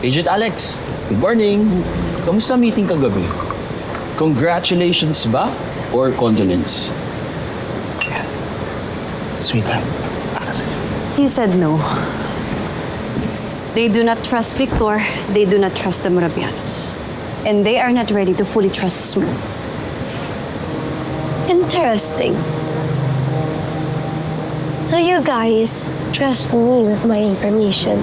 Agent Alex, good morning. Kamusta meeting kagabi? Congratulations ba or condolence? Sweetheart, He said no. They do not trust Victor. They do not trust the Moravianos. And they are not ready to fully trust this move. Interesting. So you guys trust me with my information.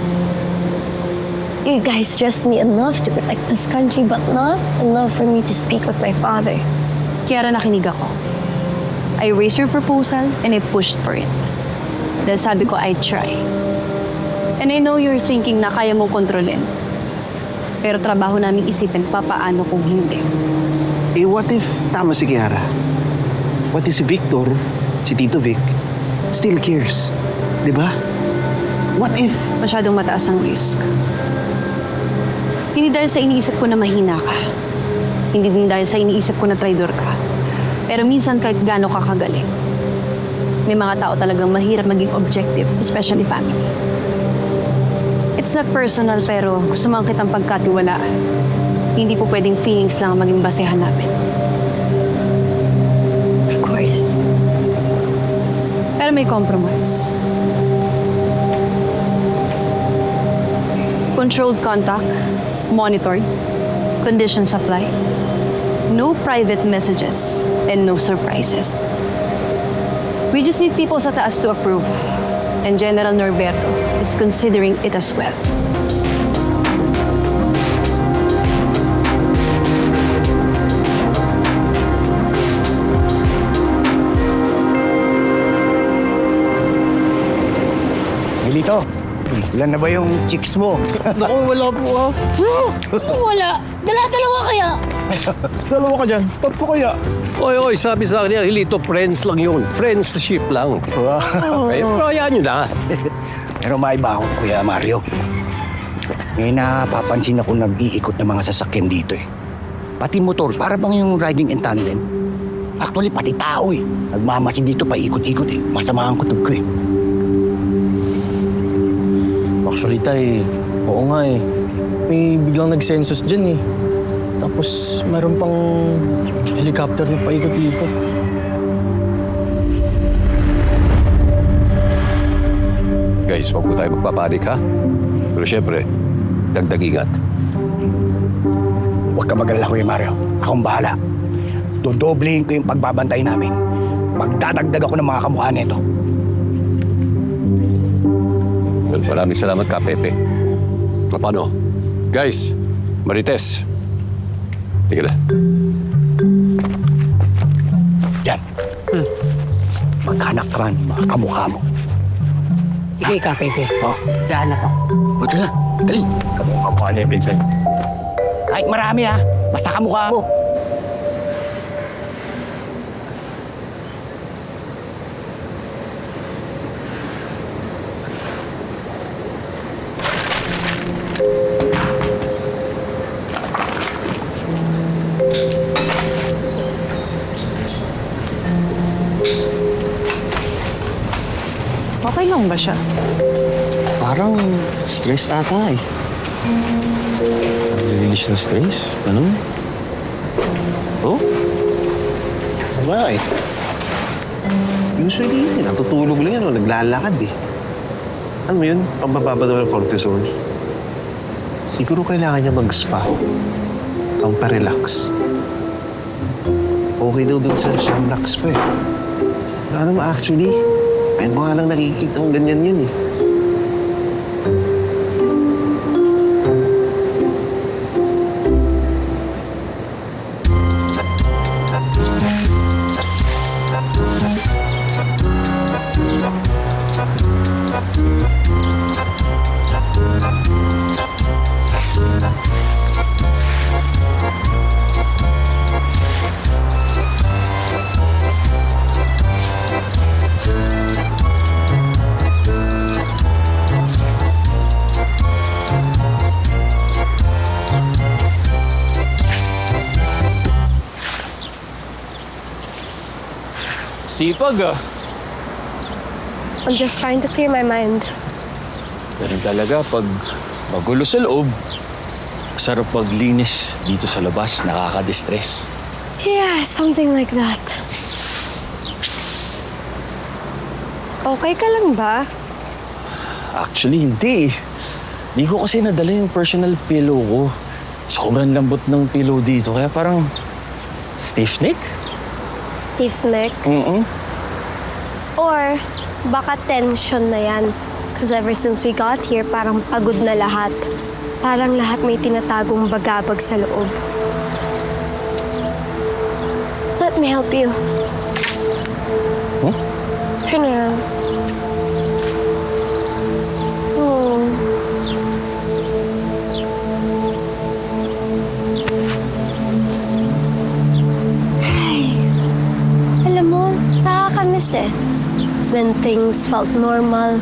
You guys trust me enough to protect this country, but not enough for me to speak with my father. Kiara, nakinig ako. I raised your proposal and I pushed for it. Dahil sabi ko, I'd try. And I know you're thinking na kaya mong kontrolin. Pero trabaho namin isipin papaano kung hindi. eh what if tama si Kiara? What if si Victor, si Tito Vic, still cares? Di ba? What if... Masyadong mataas ang risk. Hindi dahil sa iniisip ko na mahina ka. Hindi din dahil sa iniisip ko na traidor ka. Pero minsan kahit gaano ka kagaling, may mga tao talagang mahirap maging objective, especially family. It's not personal pero gusto mo kitang pagkatiwalaan. Hindi po pwedeng feelings lang ang maging basehan namin. Of course. Pero may compromise. Controlled contact, monitored, conditions apply. No private messages and no surprises. We just need people sa taas to approve. And General Norberto is considering it as well. Milito, ilan na ba yung chicks mo? Naku, wala po ah. Wala. Dala-dalawa kaya. Dalawa ka dyan. Tatlo kaya. Oy, sabi sa akin, Hilito, friends lang yun. Friendship lang. Eh, hayaan nyo na. Pero maiba ako, Kuya Mario. Ngayon napapansin ako nag-iikot ng mga sasakyan dito eh. Pati motor, para bang yung riding in tandem. Actually, pati tao eh. Nagmamasid dito pa ikot-ikot eh. Masama ang kutob ko eh. Actually, tay, oo nga eh. May biglang nag-census dyan eh. Tapos, meron pang helicopter na paikot-ikot. Guys, wag po tayo magpapanik, ha? Pero syempre, dagdag ingat. Huwag ka mag-alala, Kuya Mario. Akong bahala. Dodoblehin ko yung pagbabantay namin. Magdadagdag ako ng mga kamukha nito. Well, maraming salamat ka, Pepe. Paano? Guys, Marites. Tingnan na. Yan. Maghanap ka man, mga kamukha mo. Sige ka, Pepe. Oh, Daan na to. o tala. Dali. Kamukha niya, Vincent. Kahit marami ha. Basta kamukha mo. Okay lang ba siya? Parang stress ata eh. Release na stress? Ano? Oh? Bakit? Usually, natutulog lang yan o naglalakad eh. Alam mo yun, pambababa daw ng cortisol. Siguro kailangan niya mag-spa. Pamparelax. Okay daw dun sa Shamrock Spa eh. Ano mo actually, ayun ko nga lang nakikita ang ganyan yan eh. Sipag ah. I'm just trying to clear my mind. Ganun talaga pag magulo sa loob, Sarap paglinis dito sa labas, nakaka-distress. Yeah, something like that. Okay ka lang ba? Actually, hindi. Hindi ko kasi nadala yung personal pillow ko. Sobrang lambot ng pillow dito, kaya parang stiff neck. Stiff neck? Mm-mm. Or baka tension na yan. Because ever since we got here, parang pagod na lahat. Parang lahat may tinatagong bagabag sa loob. Let me help you. Huh? Turn around. Hmm. Ay, alam mo, nakakamiss eh. When things felt normal,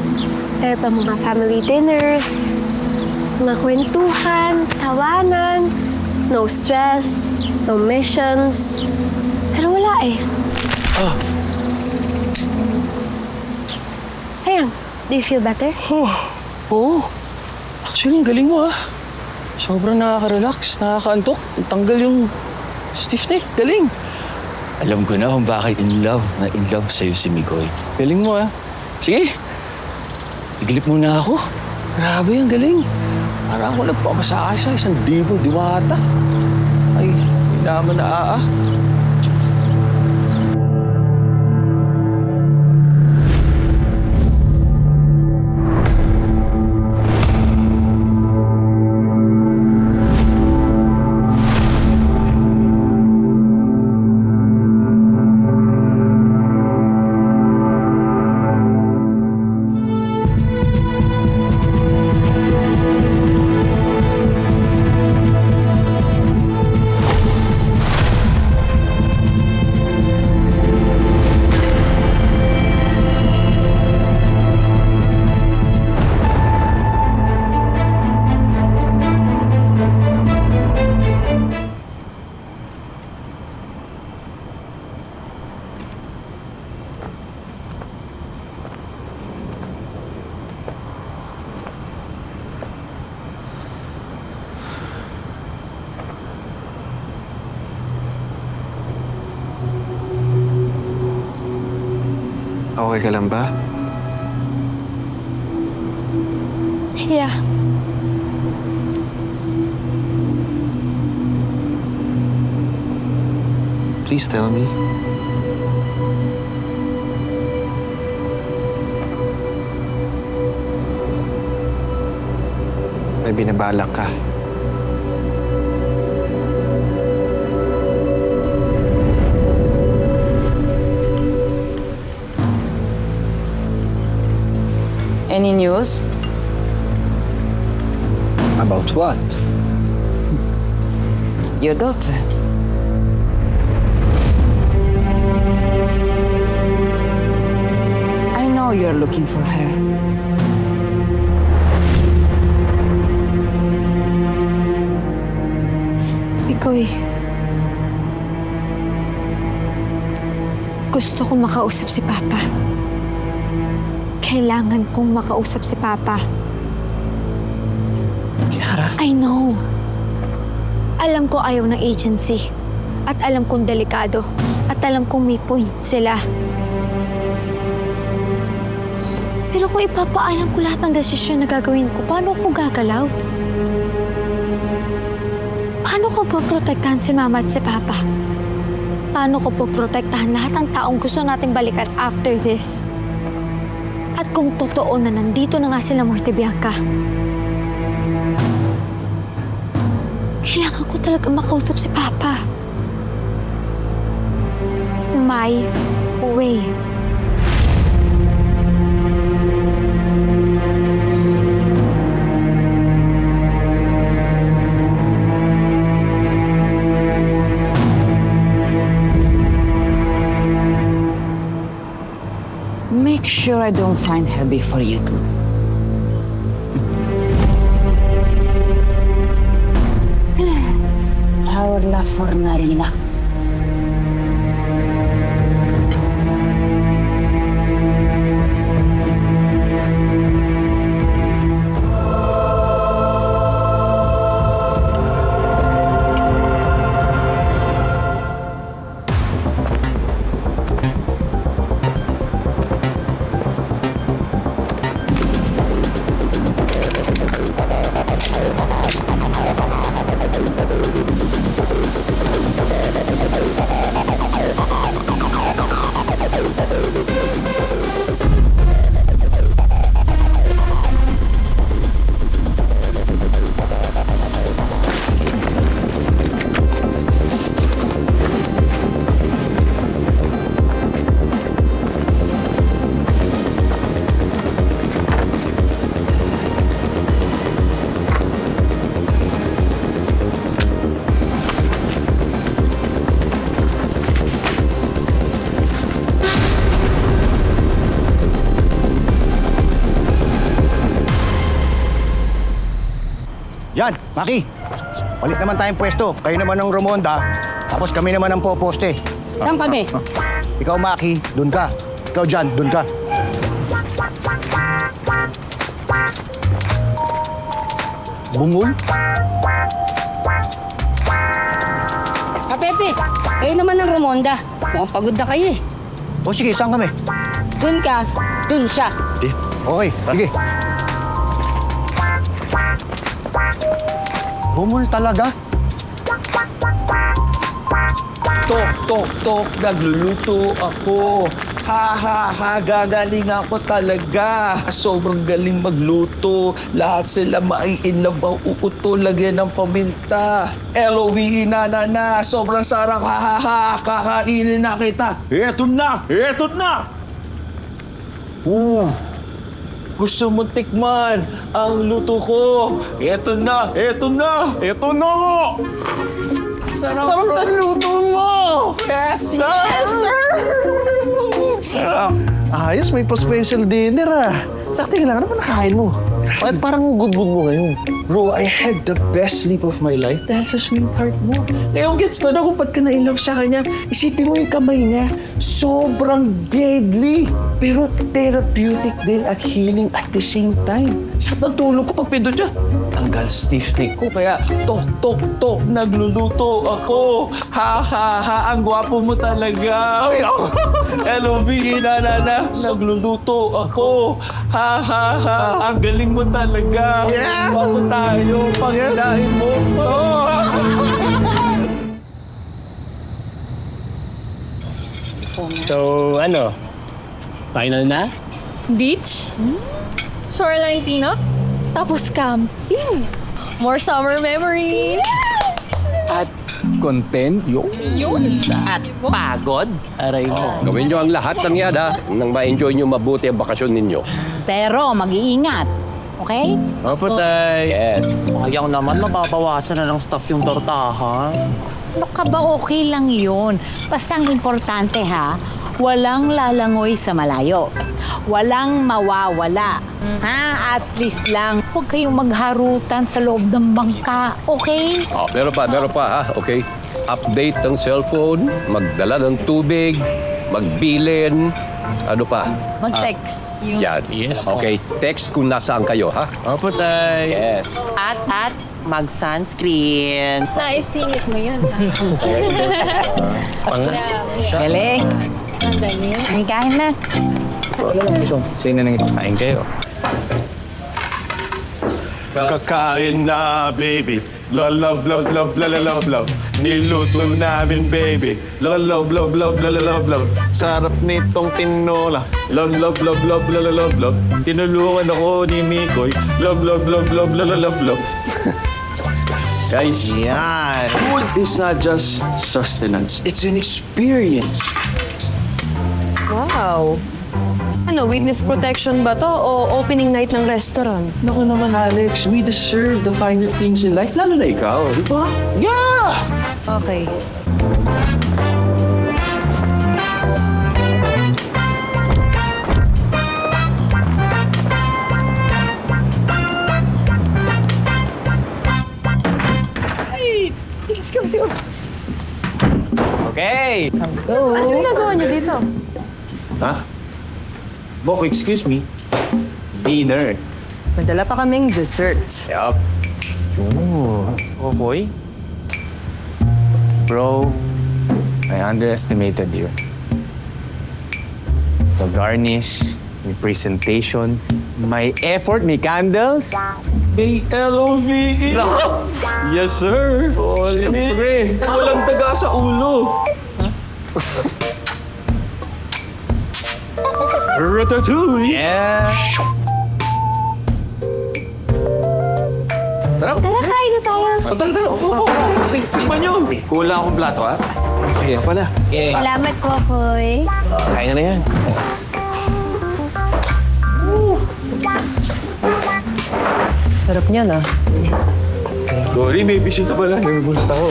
pero pa mga family dinner, mga kwentuhan, tawanan, no stress, no missions. Pero wala eh. Ayan, do you feel better? Oo. Actually, ang galing mo ah. Sobrang nakaka-relax, nakaka-antok. Tanggal yung stiff neck. Galing. Alam ko na kung bakit in love sa'yo si Migoy. Galing mo ah. Sige. Iglip muna ako. Grabe, ang galing. Para ako nagpamasakay sa 1,000 diwata. Ay, hindi naman na Okay ka lang ba? Yeah. Please tell me. May binabalak ka. Any news? About what? Your daughter. I know you're looking for her. Ikoy. Gusto kong makausap si Papa. Kailangan kong makausap si Papa. Kiara? I know. Alam ko ayaw ng agency. At alam kong delikado. At alam kong may point sila. Pero kung ipapaalam ko lahat ng desisyon na gagawin ko, paano ko gagalaw? Paano ko poprotektahan si Mama at si Papa? Paano ko poprotektahan lahat ng taong gusto natin balikan after this? At kung totoo na nandito na nga sila Muerte Bianca, kailangan ko talaga makausap si Papa. My way. Make sure I don't find her before you do. Our love for Marina. Yan, Maki. Palit naman tayong pwesto. Kayo naman ang Romonda, tapos kami naman ang poposte. Saan kami? Ikaw, Maki, dun ka. Ikaw dyan, dun ka. Bungol? Pepe, kayo naman ang Romonda. Mukhang pagod na kayo eh. O sige, saan kami? Dun ka, dun siya. Okay, sige. Bungol talaga? Tok, tok, tok, nagluluto ako. Ha, ha, ha, gagaling ako talaga. Sobrang galing magluto. Lahat sila mai-inlove ang uuto, lagyan ng paminta. LOVE, na. Sobrang sarap, ha, ha, ha, kakainin na kita. Eto na, eto na. Gusto mo tikman ang luto ko. Eto na, eto na, eto na. Sarap ng luto mo! Yes, yes, sir! Sarap. Ayos, may pa-special dinner ah. Sakti lang, ano ba nakain mo? Bakit parang good mood mo ngayon? Bro, I had the best sleep of my life dahil sa sweetheart mo. Ngayon gets ko na kung ba't ka na-inlove sa kanya. Isipin mo yung kamay niya, sobrang deadly. Pero therapeutic din at healing at the same time. Sa pagtulog ko, pag pindot niya, tanggal stiff neck ko. Kaya tok, tok, tok, nagluluto ako. Ha, ha, ha, ang gwapo mo talaga. LOVE, na, nagluluto ako. Ha, ha, ha, ang galing mo talaga. Gwapo tayo, pangalain mo. So, ano? Final na? Beach? Shoreline cleanup? Tapos camping. More summer memories. At content yun. At pagod. Aray mo. Gawin nyo ang lahat ng yan, ha? Nang ma-enjoy nyo mabuti ang bakasyon ninyo. Pero mag-iingat. Okay? Opo, tay. Yes. Sayang naman, mababawasan na ng staff yung tortahan. Ano ka ba, okay lang yun. Basta ang importante ha, walang lalangoy sa malayo. Walang mawawala. Ha? At least lang, huwag kayong magharutan sa loob ng bangka. Okay? Oh, meron pa, ha? Okay. Update ng cellphone, magdala ng tubig, magbilin, ano pa? Mag-text. Yan. Yes. Okay, text kung nasaan kayo, ha? Opo, tay. Yes. At mag-sunscreen. Naisingit mo yun. Galing. May kain na. Sino nang ipakain kayo? Kakain na, baby. Love, love, love, love, love, love, love. Niluto namin, baby. Love, love, love, love, love, love, love. Sarap nitong tinola. Love, love, love, love, love, love, love. Tinulungan ako ni Mikoy. Love, love, love, love, love, love, love. Guys, Yan. food is not just sustenance. It's an experience. Wow. Ano, witness protection ba to o opening night ng restaurant? Naku naman, Alex. We deserve the finer things in life. Lalo na ikaw, di ba? Okay. Okay. Ano ginagawa niyo dito? Ha? Bok, excuse me. Dinner. Madala pa kaming dessert. Yup. Oh boy. Bro, I underestimated you. The garnish, may presentation, may effort, may candles. May LOVE. Yes, sir. Oh, siyempre. Walang taga sa ulo. Ratatouille. Yeah. Tara. Tara, kain na tayo. Tara. Tikman nyo. Kulang akong plato, ha? Sige pala. Salamat po, Poy. Kain na yan. Sarap niya na. Sorry, may bisita pala. Nagulta ko.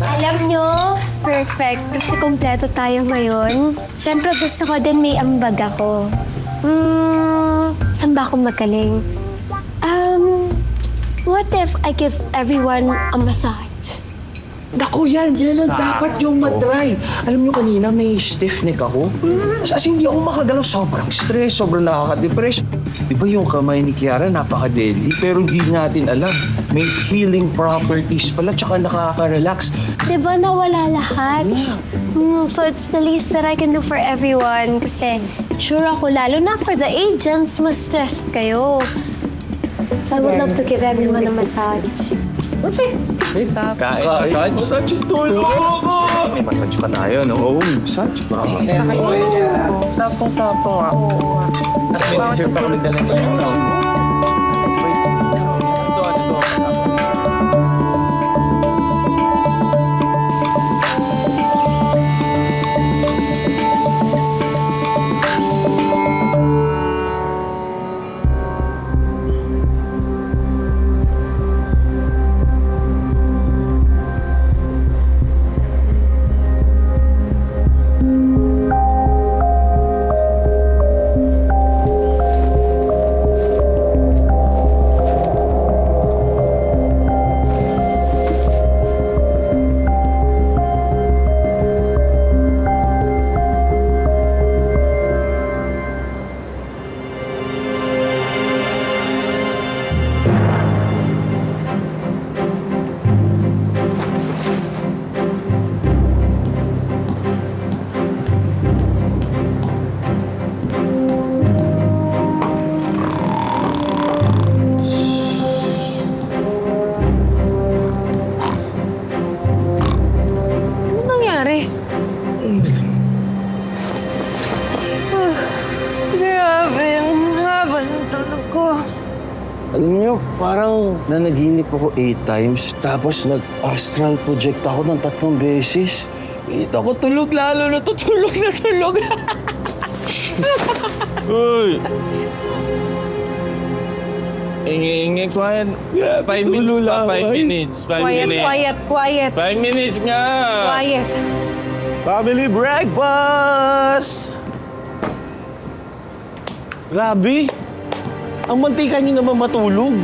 Alam nyo, perfect. Kasi kompleto tayo ngayon. Siyempre gusto ko din may ambag ako. Saan ba ako magaling? What if I give everyone a massage? Naku, yan ang dapat yung matry. Alam nyo kanina, may stiff neck ako. As hindi ako makagalaw. Sobrang stress, sobrang nakaka-depress. Di ba yung kamay ni Kiara napaka-deadly, pero hindi natin alam. May healing properties pala, tsaka nakaka-relax. Diba nawala lahat? So it's the least that I can do for everyone. Kasi sure ako, lalo na for the agents, mas stressed kayo. So I would love to give everyone a massage. Perfect. Kain, massage. Massage yung tulog ko! May massage pa tayo, no? Oo, massage. Sapong-sapong ako. May dessert pa ako nagdala nito. Alam niyo, parang nanaginip ako 8 times, tapos nag-astral project ako ng 3 beses. Ito ako tulog, lalo na tutulog na tulog. Uy! Ingi, quiet. 5 minutes pa, 5 minutes. 5 minutes. Quiet. 5 minutes nga! Quiet. Family breakfast! Grabe! Ang mantika niyo naman matulog.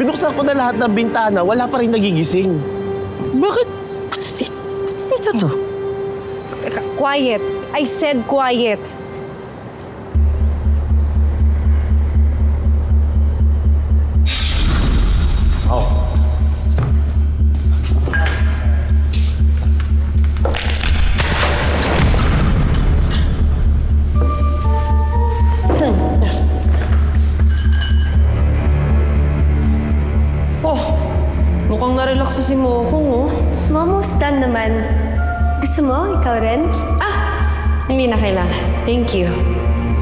Binuksan ko na lahat ng bintana, wala pa rin nagigising. Bakit? Dito to? Quiet. I said quiet. Mukhang na-relax si Mokong, oh. Almost done naman. Gusto mo? Ikaw rin? Hindi na kailangan. Thank you.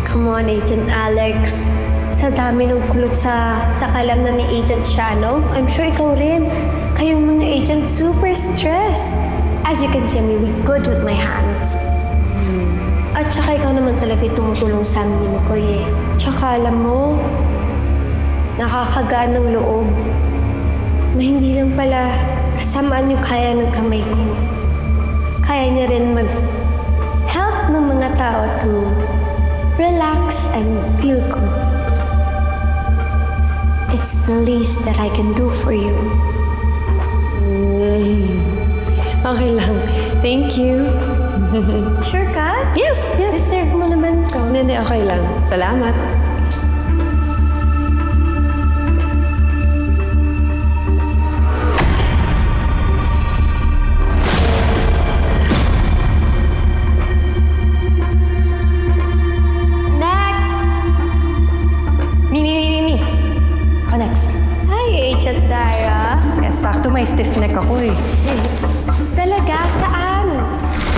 Come on, Agent Alex. Sa dami ng kulot sa kalamnan ni Agent Shano, I'm sure ikaw rin. Kayong mga agent super stressed. As you can see, I'm really good with my hands. At saka ikaw naman talaga tumutulong sa amin ni Mikoy eh. Tsaka alam mo, nakakagaan ng loob na hindi lang pala kasamaan yung kaya ng kamay ko. Kaya niya rin mag-help ng mga tao to relax and feel good. It's the least that I can do for you. Okay lang. Thank you. Sure ka? Yes. Deserve mo naman to. Hindi, okay lang. Salamat. Next! Me. Ako next. Hi, Agent Dara. Sakto may stiff neck ako eh. Talaga? Saan?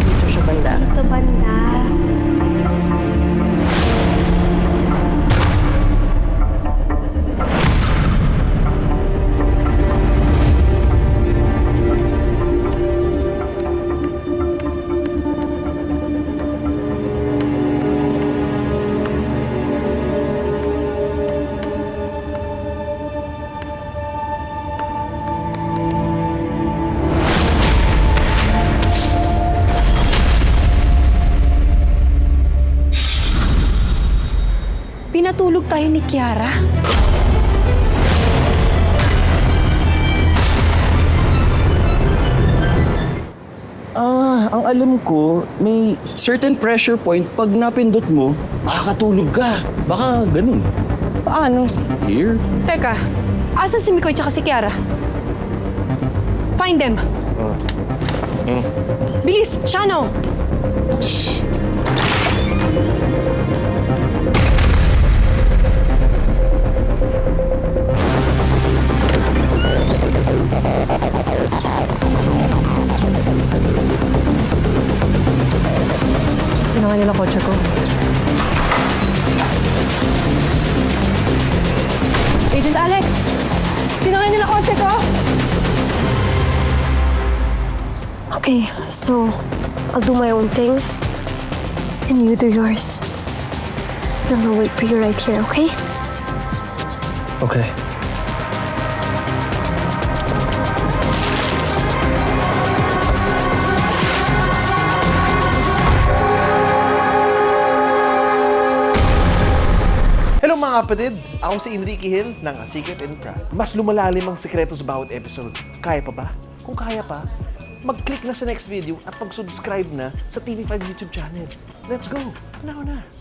Dito siya banda. Ito bandas. Pinatulog tayo ni Kiara. alam ko, may certain pressure point pag napindot mo, makakatulog ka. Baka ganun. Paano? Here? Teka, asa si Mikoy tsaka si Kiara? Find them. Bilis, Shano! Tinangan nila kotse ko. Agent Alex! Tinangan nila kotse ko! Okay, so I'll do my own thing and you do yours. Then I'll wait for you right here, okay? Okay. Hello mga kapatid! Ako si Enrique Hill ng A Secret and Craft. Mas lumalalim ang sekreto sa bawat episode. Kaya pa ba? Kung kaya pa, mag-click na sa next video at mag-subscribe na sa TV5 YouTube channel. Let's go! Now na!